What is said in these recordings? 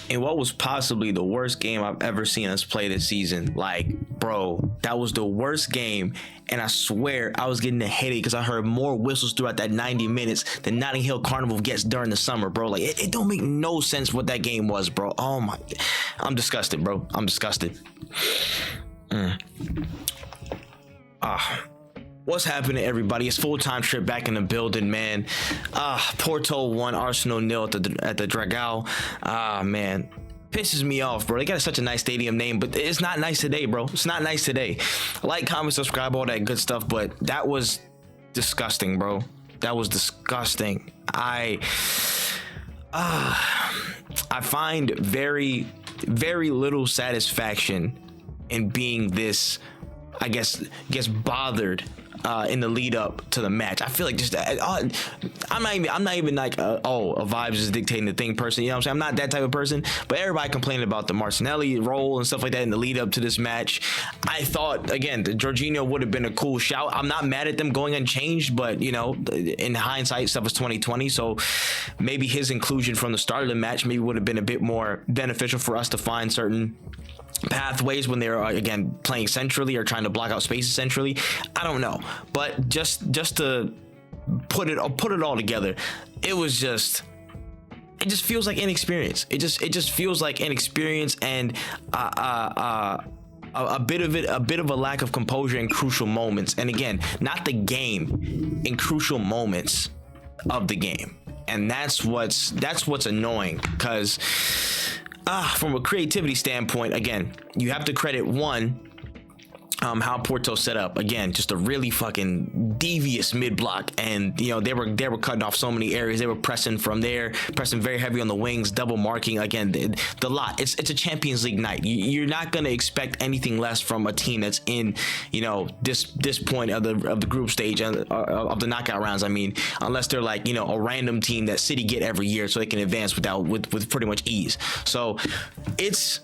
in what was possibly the worst game I've ever seen us play this season. Like, bro, that was the worst game. And I swear I was getting a headache because I heard more whistles throughout that 90 minutes than Notting Hill Carnival gets during the summer, bro. Like, it don't make no sense what that game was, bro. Oh my, I'm disgusted, bro. I'm disgusted. What's happening, everybody? It's full-time trip back in the building, man. Porto 1, Arsenal 0 at the Dragao. Man, pisses me off, bro. They got such a nice stadium name, but it's not nice today, bro. It's not nice today. Like, comment, subscribe, all that good stuff, but that was disgusting, bro. That was disgusting. I find very, very little satisfaction in being this, I guess bothered in the lead up to the match. I feel like just I'm not even like a vibes is dictating the thing person. You know what I'm saying? I'm not that type of person. But everybody complaining about the Martinelli role and stuff like that in the lead up to this match. I thought again the Jorginho would have been a cool shout. I'm not mad at them going unchanged, but you know, in hindsight, stuff was 2020. So maybe his inclusion from the start of the match maybe would have been a bit more beneficial for us to find certain pathways when they're again playing centrally or trying to block out spaces centrally. I don't know, but just to put it all together, it just feels like inexperience. It just feels like inexperience and a bit of a lack of composure in crucial moments. And again, not the game, in crucial moments of the game. And that's what's annoying, because from a creativity standpoint, again, you have to credit one, how Porto set up. Again, just a really fucking devious mid block, and you know they were cutting off so many areas. They were pressing from there, pressing very heavy on the wings, double marking. Again, the lot. It's a Champions League night. You're not gonna expect anything less from a team that's in, you know, this point of the group stage of the knockout rounds. I mean, unless they're like, you know, a random team that City get every year, so they can advance with pretty much ease. So it's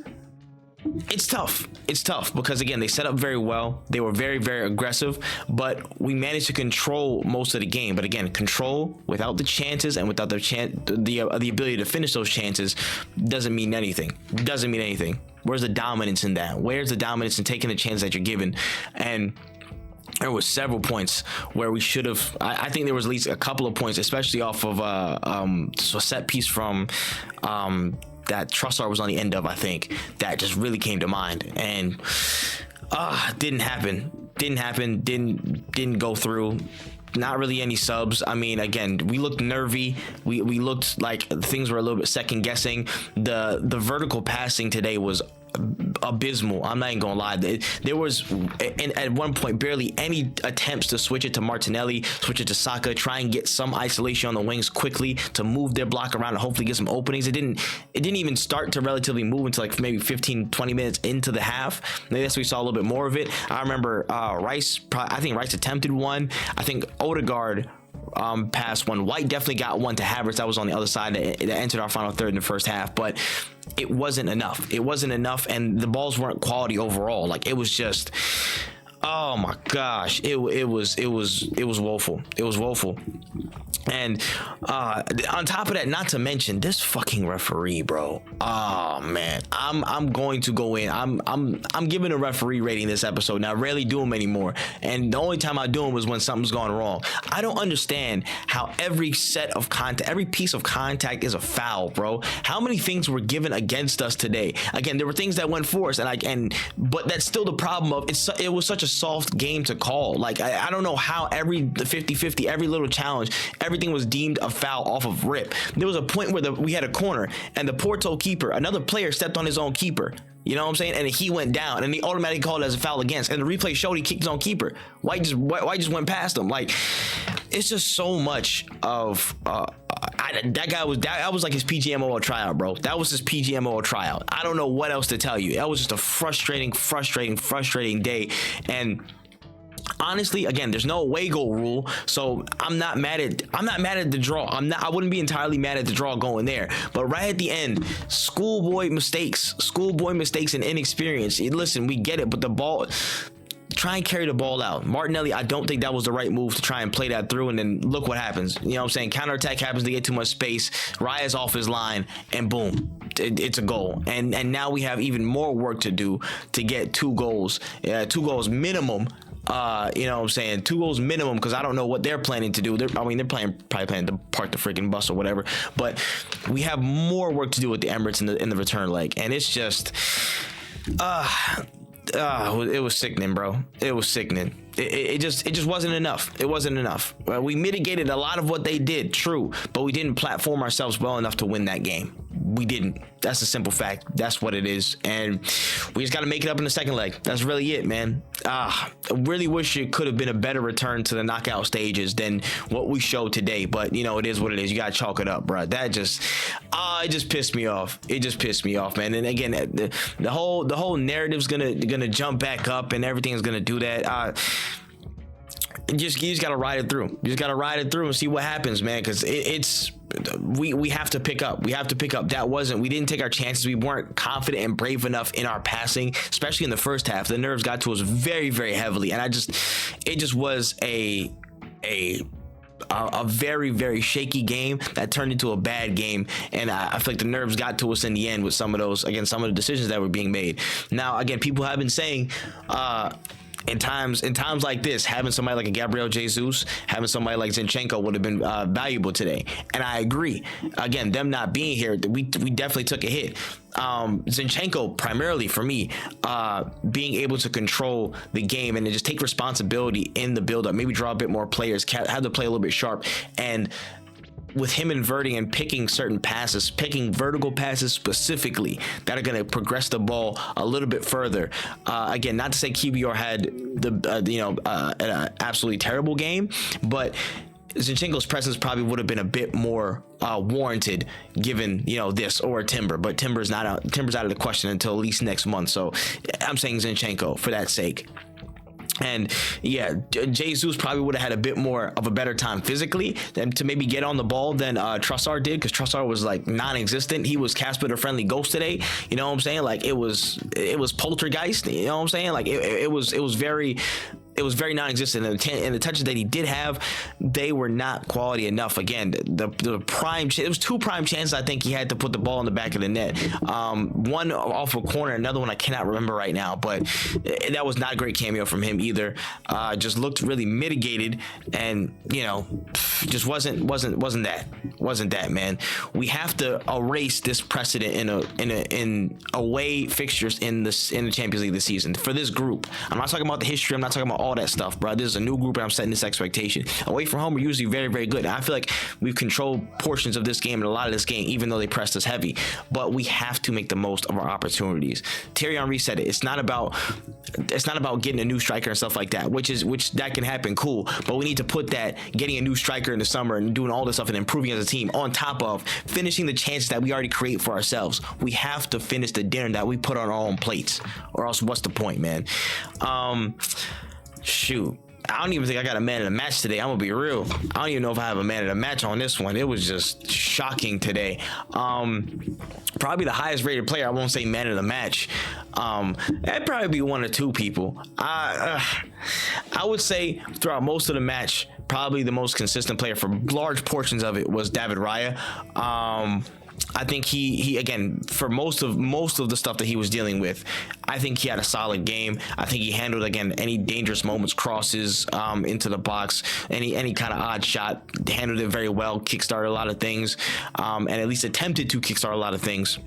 tough. It's tough because again, they set up very well. They were very, very aggressive, but we managed to control most of the game. But again, control without the chances and without the ability to finish those chances doesn't mean anything. Doesn't mean anything. Where's the dominance in that? Where's the dominance in taking the chance that you're given? And there was several points where we should have. I think there was at least a couple of points, especially off of a set piece from that Trossard was on the end of, I think, that just really came to mind, and didn't happen, didn't go through. Not really any subs. I mean, again, we looked nervy. We looked like things were a little bit second guessing. The vertical passing today was abysmal. I'm not even gonna lie. There was at one point barely any attempts to switch it to Martinelli, switch it to Saka, try and get some isolation on the wings quickly to move their block around and hopefully get some openings. It didn't even start to relatively move until like maybe 15-20 minutes into the half. Maybe that's when we saw a little bit more of it. I remember Rice. I think Rice attempted one. I think Odegaard passed one. White definitely got one to Havertz. That was on the other side that entered our final third in the first half, but it wasn't enough. It wasn't enough, and the balls weren't quality overall. Like, it was just, oh my gosh, it was woeful. It was woeful. And on top of that, not to mention this fucking referee, bro. Oh man, I'm going to go in. I'm giving a referee rating this episode. Now, I rarely do them anymore, and the only time I do them was when something's gone wrong. I don't understand how every set of contact, every piece of contact is a foul, bro. How many things were given against us today? Again, there were things that went for us, but that's still the problem of it was such a soft game to call. Like, I don't know how every 50-50, every little challenge, everything was deemed a foul off of rip. There was a point where we had a corner and the Porto keeper, another player, stepped on his own keeper. You know what I'm saying? And he went down, and he automatically called it as a foul against. And the replay showed he kicked his own keeper. White just went past him. Like, it's just so much of that was like his PGMO tryout, bro. That was his PGMO tryout. I don't know what else to tell you. That was just a frustrating day. And honestly, again, there's no away goal rule, so I'm not mad at the draw. I wouldn't be entirely mad at the draw going there. But right at the end, schoolboy mistakes and inexperience. Listen, we get it, but the ball, try and carry the ball out. Martinelli, I don't think that was the right move to try and play that through, and then look what happens. You know what I'm saying? Counterattack happens, to get too much space. Raya's off his line, and boom. it's a goal, and now we have even more work to do to get 2 goals minimum. You know what I'm saying? 2 goals minimum, because I don't know what they're planning to do. They're probably planning to park the freaking bus or whatever. But we have more work to do with the Emirates in the return leg, and it's just, it was sickening, bro. It was sickening. It just wasn't enough. It wasn't enough. We mitigated a lot of what they did, true, but we didn't platform ourselves well enough to win that game. We didn't. That's a simple fact. That's what it is, and we just got to make it up in the second leg. That's really it, man. I really wish it could have been a better return to the knockout stages than what we showed today, but you know, it is what it is. You got to chalk it up, bro. That just, it just pissed me off. It just pissed me off, man. And again, the whole narrative's gonna jump back up, and everything's gonna do that. You just gotta ride it through. You just gotta ride it through and see what happens, man. Because we have to pick up. We have to pick up. We didn't take our chances. We weren't confident and brave enough in our passing, especially in the first half. The nerves got to us very, very heavily, and it just was a very, very shaky game that turned into a bad game, and I feel like the nerves got to us in the end with some of the decisions that were being made. Now, again, people have been saying, in times like this, having somebody like a Gabriel Jesus, having somebody like Zinchenko would have been valuable today, and I agree. Again, them not being here, we definitely took a hit. Zinchenko, primarily for me, being able to control the game and to just take responsibility in the build-up, maybe draw a bit more players, have to play a little bit sharp, and with him inverting and picking certain passes, picking vertical passes specifically that are going to progress the ball a little bit further. Again, not to say QBR had an absolutely terrible game, but Zinchenko's presence probably would have been a bit more warranted given, this or Timber, but Timber's out of the question until at least next month. So I'm saying Zinchenko for that sake. And yeah, Jesus probably would have had a bit more of a better time physically than to maybe get on the ball than Trossard did, because Trossard was like non-existent. He was Casper the Friendly Ghost today. You know what I'm saying? Like it was poltergeist. You know what I'm saying? Like it was very non-existent, and the touches that he did have, they were not quality enough. Again, the prime, it was 2 prime chances I think he had to put the ball in the back of the net. One off a corner, another one I cannot remember right now, but that was not a great cameo from him either. Just looked really mitigated, and just wasn't that, man. We have to erase this precedent in away fixtures in the Champions League this season for this group. I'm not talking about the history. I'm not talking about all that stuff, bro. This is a new group, and I'm setting this expectation. Away from home, we're usually very, very good. And I feel like we've controlled portions of this game and a lot of this game, even though they pressed us heavy. But we have to make the most of our opportunities. Thierry Henry said it. It's not about getting a new striker and stuff like that, which that can happen, cool. But we need to put that getting a new striker in the summer and doing all this stuff and improving as a team on top of finishing the chances that we already create for ourselves. We have to finish the dinner that we put on our own plates, or else what's the point, man? Shoot, I don't even think I got a man of the match today. I'm gonna be real. I don't even know if I have a man of the match on this one. It was just shocking today. Probably the highest rated player. I won't say man of the match. That'd probably be 1 or 2 people. I would say throughout most of the match, probably the most consistent player for large portions of it was David Raya. I think he again, for most of the stuff that he was dealing with, I think he had a solid game. I think he handled, again, any dangerous moments, crosses into the box, any kind of odd shot, handled it very well, kickstarted a lot of things, and at least attempted to kickstart a lot of things.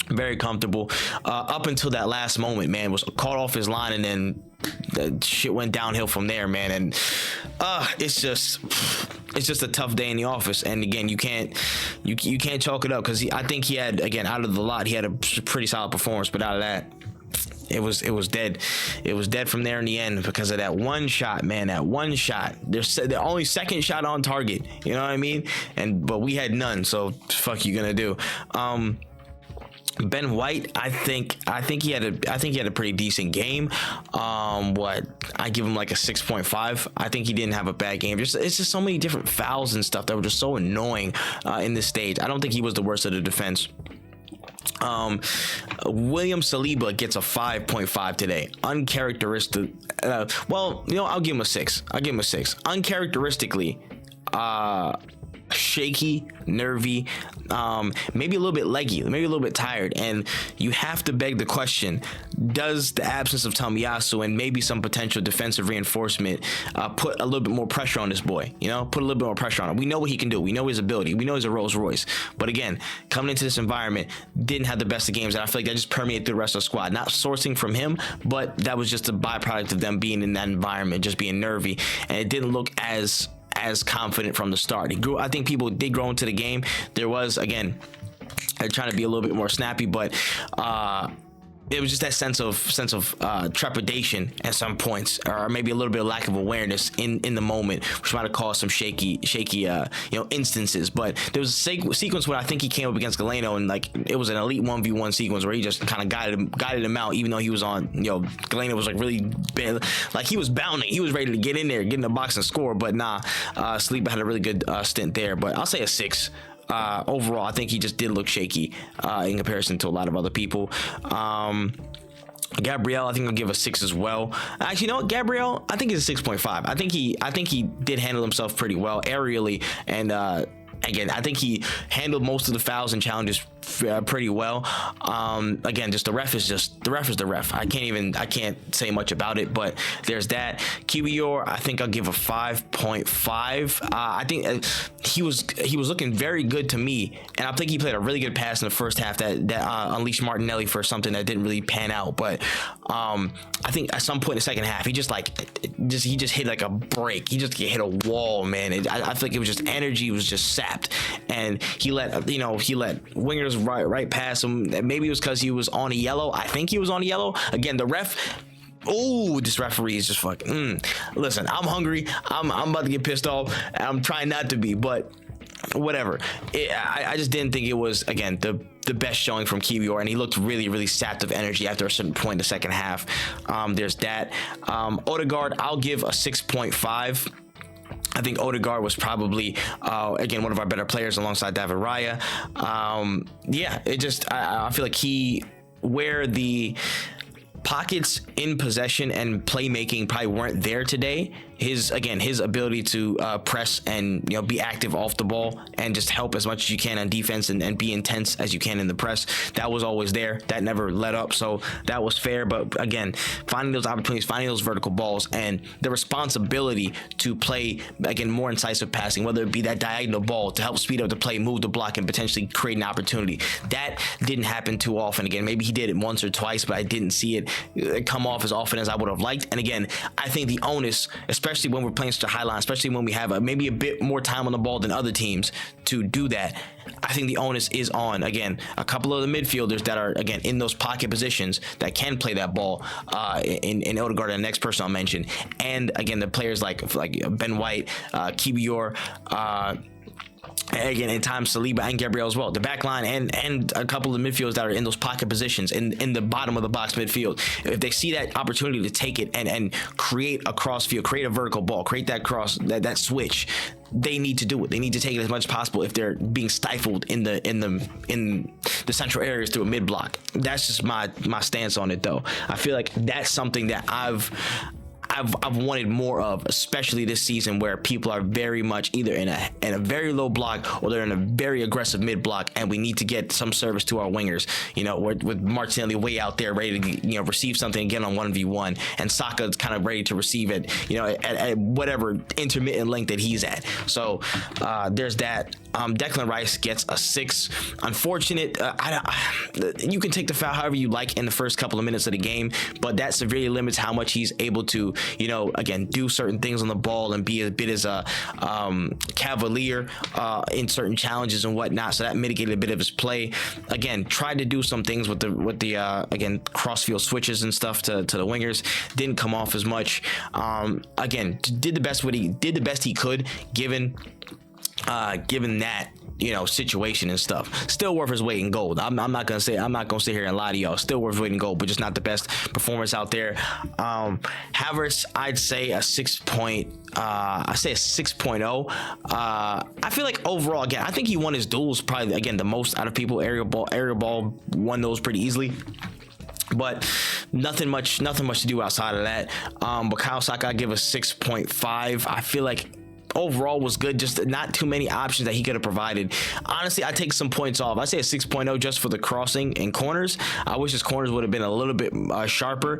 Very comfortable up until that last moment, man. Was caught off his line, and then the shit went downhill from there, man. And it's just a tough day in the office. And again, you can't chalk it up, because I think he had, again, out of the lot, he had a pretty solid performance, but out of that, it was dead. It was dead from there in the end because of that one shot, man. That one shot. There's the only second shot on target. You know what I mean? But we had none. So fuck you gonna do. Ben White, I think he had a pretty decent game. I give him like a 6.5. I think he didn't have a bad game. It's just so many different fouls and stuff that were just so annoying in this stage. I don't think he was the worst of the defense. William Saliba gets a 5.5 today. Uncharacteristic. I'll give him a 6. Uncharacteristically, shaky, nervy, maybe a little bit leggy, maybe a little bit tired. And you have to beg the question, does the absence of Tomiyasu and maybe some potential defensive reinforcement put a little bit more pressure on this boy? Put a little bit more pressure on him. We know what he can do. We know his ability. We know he's a Rolls Royce. But again, coming into this environment, didn't have the best of games. And I feel like that just permeated through the rest of the squad. Not sourcing from him, but that was just a byproduct of them being in that environment, just being nervy. And it didn't look as confident from the start. I think people did grow into the game. There was, again, they're trying to be a little bit more snappy, but it was just that sense of trepidation at some points, or maybe a little bit of lack of awareness in the moment, which might have caused some shaky instances. But there was a sequence where I think he came up against Galeno, and like it was an elite 1v1 sequence where he just kind of guided him out, even though he was on. Galeno was like really bad, like he was bounding, he was ready to get in there, get in the box and score. But Saliba had a really good stint there. But I'll say a 6. Overall, I think he just did look shaky in comparison to a lot of other people. Gabriel, I think I'll give a 6 as well. Actually, you know what? Gabriel, I think he's a 6.5. I think he did handle himself pretty well aerially, and again, I think he handled most of the fouls and challenges pretty well. Again, just the ref is the ref. I can't say much about it, but there's that. Kiwior, I think I'll give a 5.5. I think he was looking very good to me, and I think he played a really good pass in the first half that unleashed Martinelli for something that didn't really pan out. But I think at some point in the second half, he just hit like a break. He just hit a wall, man. I feel like it was just energy was just sapped, and he let wingers right past him. Maybe it was because he was on a yellow. I think he was on a yellow. Again, the ref. Oh, this referee is just fucking. Listen, I'm hungry. I'm about to get pissed off. I'm trying not to be, but whatever. I just didn't think it was, again, the best showing from Kiwior, and he looked really, really sapped of energy after a certain point in the second half. There's that. Odegaard, I'll give a 6.5. I think Odegaard was probably, again, one of our better players alongside David Raya. I feel like where the pockets in possession and playmaking probably weren't there today, his ability to press and be active off the ball and just help as much as you can on defense and be intense as you can in the press, that was always there. That never let up, so that was fair. But again, finding those opportunities, finding those vertical balls, and the responsibility to play, again, more incisive passing, whether it be that diagonal ball to help speed up the play, move the block, and potentially create an opportunity. That didn't happen too often. Again, maybe he did it once or twice, but I didn't see it come off as often as I would have liked. And again, I think the onus, especially when we're playing such a high line, especially when we have maybe a bit more time on the ball than other teams to do that, I think the onus is on, again, a couple of the midfielders that are, again, in those pocket positions that can play that ball, in Odegaard and the next person I'll mention. And again, the players like Ben White, Kiwior, again, in time Saliba and Gabriel as well, the back line and a couple of midfielders that are in those pocket positions in the bottom of the box midfield. If they see that opportunity to take it and create a cross field, create a vertical ball, create that cross, that switch, they need to do it. They need to take it as much as possible if they're being stifled in the central areas through a mid block. That's just my stance on it, though. I feel like that's something that I've wanted more of, especially this season, where people are very much either in a very low block or they're in a very aggressive mid block, and we need to get some service to our wingers. With Martinelli way out there ready to receive something again on 1v1, and Saka's kind of ready to receive it, at whatever intermittent length that he's at. So there's that. Declan Rice gets a 6. Unfortunate. You can take the foul however you like in the first couple of minutes of the game, but that severely limits how much he's able to, again, do certain things on the ball and be a bit as a cavalier in certain challenges and whatnot. So that mitigated a bit of his play. Again, tried to do some things with the again, crossfield switches and stuff to the wingers. Didn't come off as much. Again, did the best he could given that situation and stuff. Still worth his weight in gold. I'm not gonna sit here and lie to y'all. Still worth his weight in gold, but just not the best performance out there. Havertz, I'd say a 6.0. I feel like overall, again, I think he won his duels probably, again, the most out of people. Aerial ball won those pretty easily. But nothing much to do outside of that. But Kyle Saka, I give a 6.5. I feel like overall was good, just not too many options that he could have provided. Honestly, I take some points off. I say a 6.0 just for the crossing and corners. I wish his corners would have been a little bit sharper.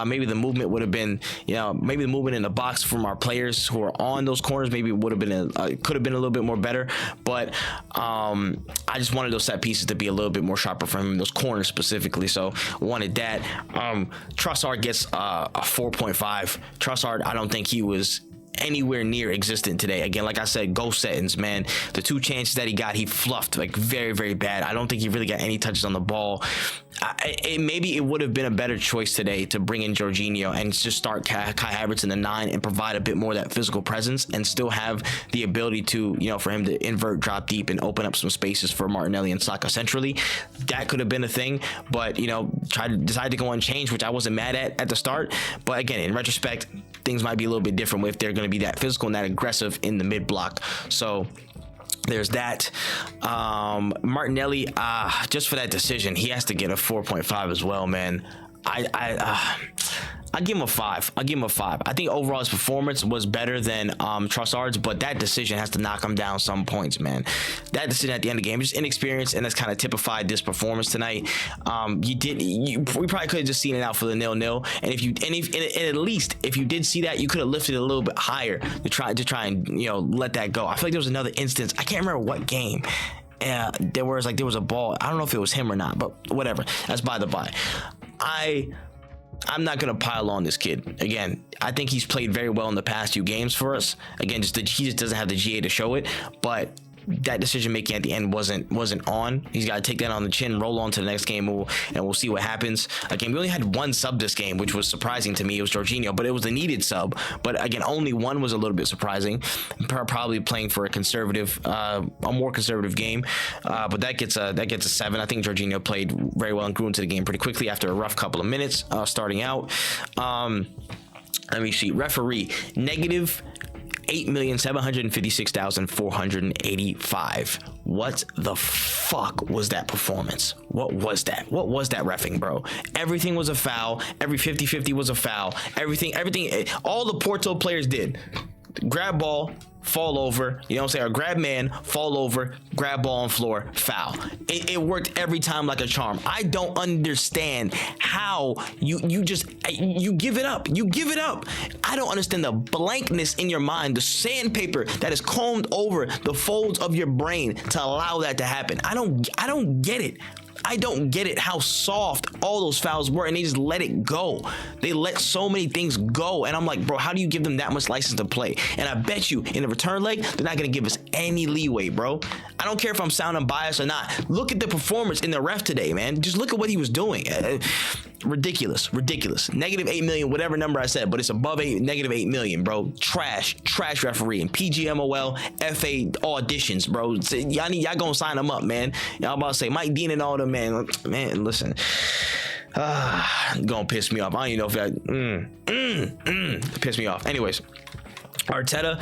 Maybe the movement would have been, maybe the movement in the box from our players who are on those corners maybe would have been could have been a little bit more better. But I just wanted those set pieces to be a little bit more sharper for him, those corners specifically. So wanted that. Trossard gets a 4.5. Trossard, I don't think he was anywhere near existent today. Again, like I said, goal settings, man. The 2 chances that he got, he fluffed like very, very bad. I don't think he really got any touches on the ball. Maybe it would have been a better choice today to bring in Jorginho and just start Kai Havertz in the 9 and provide a bit more of that physical presence and still have the ability to, for him to invert, drop deep, and open up some spaces for Martinelli and Saka centrally. That could have been a thing, but decide to go unchanged, which I wasn't mad at the start. But again, in retrospect, things might be a little bit different if they're going to be that physical and that aggressive in the mid block. So there's that. Martinelli, just for that decision, he has to get a 4.5 as well, man. I give him a 5. I think overall his performance was better than Trossard's, but that decision has to knock him down some points, man. That decision at the end of the game, just inexperience, and that's kind of typified this performance tonight. We probably could have just seen it out for the 0-0, and at least if you did see that, you could have lifted it a little bit higher to try and let that go. I feel like there was another instance. I can't remember what game. There was a ball. I don't know if it was him or not, but whatever. That's by the by. I'm not going to pile on this kid. Again, I think he's played very well in the past 2 games for us. Again, he just doesn't have the GA to show it. But that decision making at the end wasn't on. He's got to take that on the chin, roll on to the next game, and we'll see what happens. Again, we only had 1 sub this game, which was surprising to me. It was Jorginho, but it was a needed sub. But again, only 1 was a little bit surprising. Probably playing for a more conservative game. But that gets a 7. I think Jorginho played very well and grew into the game pretty quickly after a rough couple of minutes starting out. Let me see. Referee, negative 8,756,485. What the fuck was that performance? What was that? What was that reffing, bro? Everything was a foul. Every 50-50 was a foul. Everything, all the Porto players did. Grab ball, fall over, or grab man, fall over, grab ball on floor, foul. It worked every time like a charm. I don't understand how you give it up. You give it up. I don't understand the blankness in your mind, the sandpaper that is combed over the folds of your brain to allow that to happen. I don't get it. I don't get it how soft all those fouls were, and they just let it go. They let so many things go, and I'm like, bro, how do you give them that much license to play? And I bet you in the return leg, they're not going to give us any leeway, bro. I don't care if I'm sounding biased or not. Look at the performance in the ref today, man. Just look at what he was doing. Ridiculous. Negative 8 million, whatever number I said, but it's above negative 8 million, bro. Trash referee. And PGMOL, FA auditions, bro. Y'all gonna sign them up, man. Y'all about to say Mike Dean and all them, man. Man, listen. Gonna piss me off. I don't even know if that piss me off. Anyways, Arteta,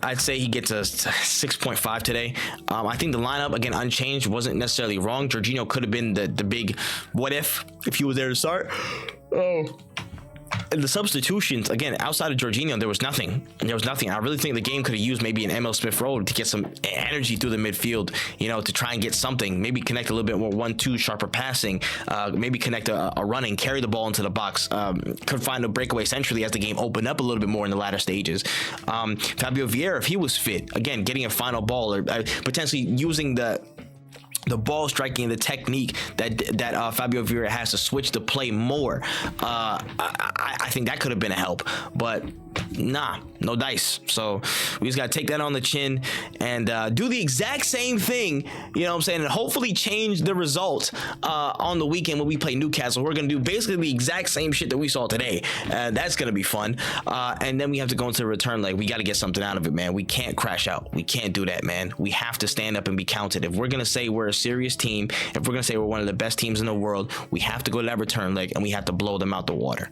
I'd say he gets a 6.5 today. I think the lineup, again, unchanged, wasn't necessarily wrong. Jorginho could have been the big what if he was there to start. And the substitutions, again, outside of Jorginho, there was nothing. I really think the game could have used maybe an Emil Smith Rowe to get some energy through the midfield, to try and get something, maybe connect a little bit more 1-2 sharper passing, maybe connect a running, carry the ball into the box, could find a breakaway centrally as the game opened up a little bit more in the latter stages. Fabio Vieira, if he was fit, again, getting a final ball or potentially using the ball striking, the technique that Fabio Vieira has to switch the play more. I think that could have been a help, but nah, no dice. So we just got to take that on the chin and do the exact same thing, and hopefully change the result on the weekend when we play Newcastle. We're going to do basically the exact same shit that we saw today. That's going to be fun. And then we have to go into the return leg. We got to get something out of it, man. We can't crash out. We can't do that, man. We have to stand up and be counted. If we're going to say we're a serious team, if we're going to say we're one of the best teams in the world, we have to go to that return leg and we have to blow them out the water.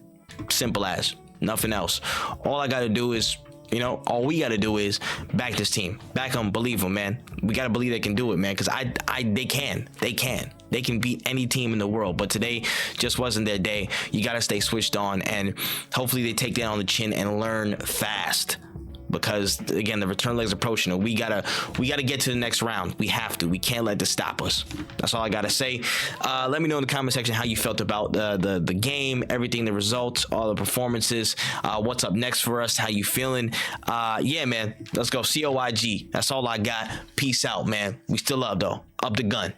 Simple as. Nothing else. All I got to do is, all we got to do is back this team. Back them, believe them, man. We got to believe they can do it, man, because they can. They can beat any team in the world, but today just wasn't their day. You got to stay switched on, and hopefully they take that on the chin and learn fast. because again, the return leg's approaching, and we gotta get to the next round. We have to. We can't let this stop us. That's all I gotta say. Let me know in the comment section how you felt about the game, everything, the results, all the performances. What's up next for us? How you feeling? Yeah, man. Let's go. COIG. That's all I got. Peace out, man. We still up though. Up the gun.